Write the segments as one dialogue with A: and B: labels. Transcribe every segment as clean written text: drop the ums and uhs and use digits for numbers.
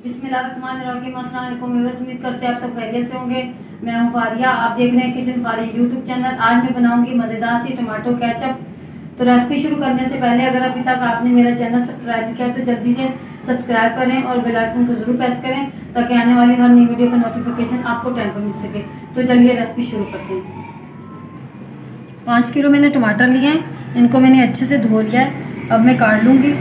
A: बिस्मिल्लाहिर्रहमानिर्रहीम। अस्सलाम वालेकुम। उम्मीद करते हैं आप सब खैरियत से होंगे। मैं हूं फारिया, आप देख रहे हैं किचन फारिया यूट्यूब चैनल। आज मैं बनाऊंगी मज़ेदार सी टमाटो केचप। तो रेसिपी शुरू करने से पहले अगर अभी तक आपने मेरा चैनल सब्सक्राइब नहीं किया तो जल्दी से सब्सक्राइब करें और बेल आइकन को ज़रूर प्रेस करें ताकि आने वाली हर नई वीडियो का नोटिफिकेशन आपको टाइम पर मिल सके। तो चलिए रेसिपी शुरू करते हैं। 5 किलो मैंने टमाटर लिए हैं, इनको मैंने अच्छे से धो लिया है। अब मैं काट लूँगी।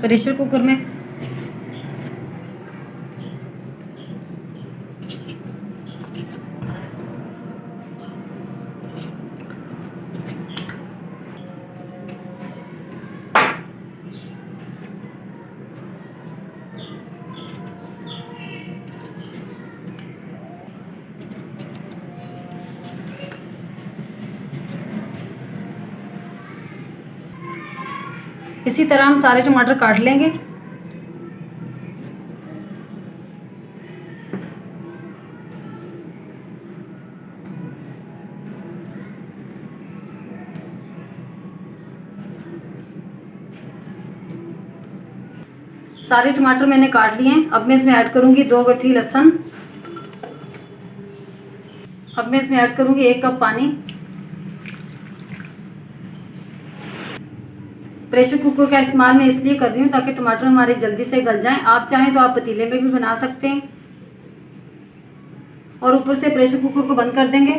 A: प्रेशर कुकर में इसी तरह हम सारे टमाटर काट लेंगे। सारे टमाटर मैंने काट लिए हैं। अब मैं इसमें ऐड करूंगी 2 गठरी लहसुन। अब मैं इसमें ऐड करूंगी 1 कप पानी। प्रेशर कुकर का इस्तेमाल मैं इसलिए कर रही हूँ ताकि टमाटर हमारे जल्दी से गल जाएं। आप चाहें तो आप पतीले में भी बना सकते हैं। और ऊपर से प्रेशर कुकर को बंद कर देंगे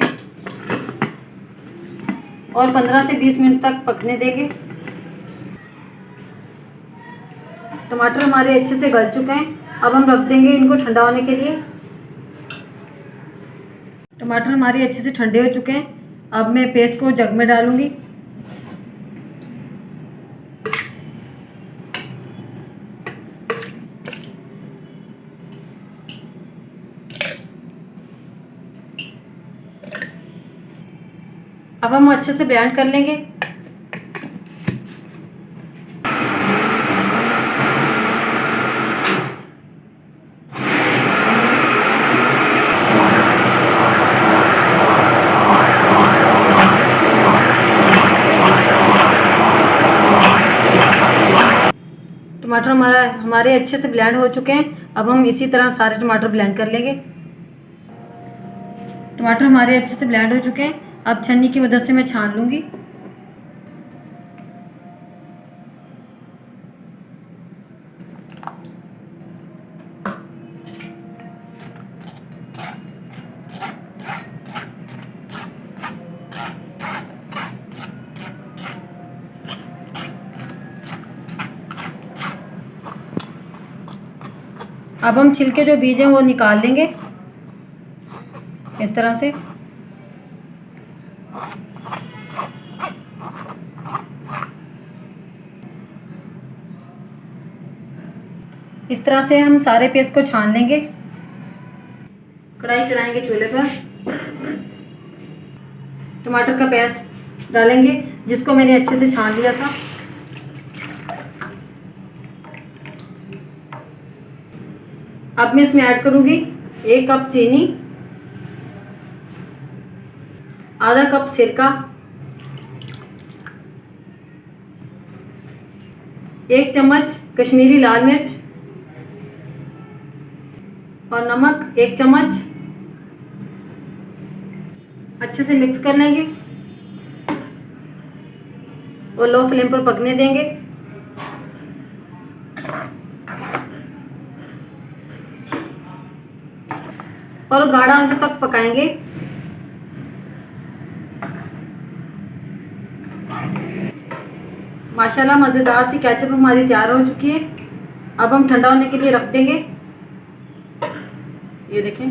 A: और 15 से 20 मिनट तक पकने देंगे। टमाटर हमारे अच्छे से गल चुके हैं। अब हम रख देंगे इनको ठंडा होने के लिए। टमाटर हमारे अच्छे से ठंडे हो चुके हैं। अब मैं पेस्ट को जग में डालूंगी। अब हम अच्छे से ब्लेंड कर लेंगे। टमाटर हमारे अच्छे से ब्लेंड हो चुके हैं। अब हम इसी तरह सारे टमाटर ब्लेंड कर लेंगे। टमाटर हमारे अच्छे से ब्लेंड हो चुके हैं। अब छन्नी की मदद से मैं छान लूँगी। अब हम छिलके जो बीज हैं वो निकाल लेंगे इस तरह से। इस तरह से हम सारे पेस्ट को छान लेंगे। कढ़ाई चढ़ाएंगे चूल्हे पर। टमाटर का पेस्ट डालेंगे जिसको मैंने अच्छे से छान लिया था। अब मैं इसमें ऐड करूंगी 1 कप चीनी, आधा कप सिरका, 1 चम्मच कश्मीरी लाल मिर्च और नमक 1 चम्मच। अच्छे से मिक्स कर लेंगे और लो फ्लेम पर पकने देंगे। और गाढ़ा होने तक पकाएंगे। माशाल्लाह मज़ेदार सी केचप हमारी तैयार हो चुकी है। अब हम ठंडा होने के लिए रख देंगे। ये देखें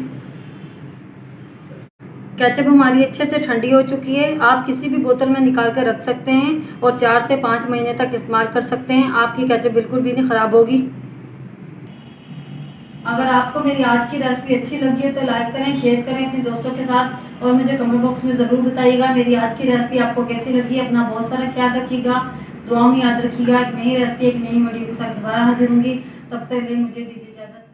A: केचप हमारी अच्छे से ठंडी हो चुकी है। आप किसी भी बोतल में निकाल कर रख सकते हैं और 4 से 5 महीने तक इस्तेमाल कर सकते हैं। आपकी केचप बिल्कुल भी नहीं ख़राब होगी। अगर आपको मेरी आज की रेसिपी अच्छी लगी है तो लाइक करें, शेयर करें अपने दोस्तों के साथ और मुझे कमेंट बॉक्स में ज़रूर बताइएगा मेरी आज की रेसिपी आपको कैसी लगी। अपना बहुत सारा ख्याल रखिएगा, दुआ में याद रखिएगा। एक नई रेसिपी एक नई वीडियो के साथ दोबारा हाजिर होंगी। तब तक मुझे दीजिए इजाज़त।